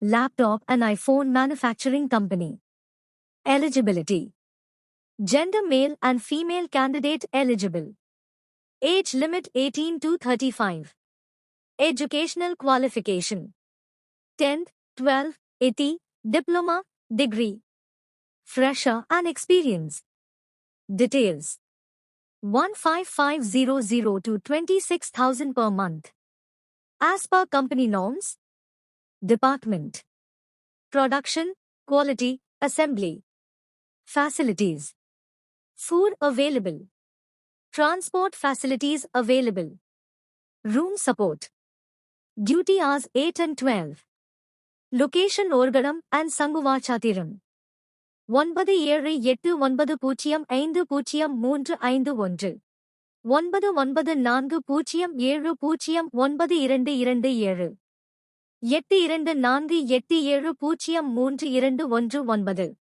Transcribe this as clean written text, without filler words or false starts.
laptop and iPhone manufacturing company. Eligibility. Gender male and female candidate eligible. Age limit 18 to 35. Educational qualification. 10th, 12th, 80, diploma, degree. Fresher and experience. Details. 15500 to 26,000 per month. As per company norms. Department. Production, quality, assembly. Facilities. Food available. Transport facilities available. Room support. Duty hours 8 and 12. Location Oragadam and Sunguvarchatiram. 9789050351 9940709227 8248703219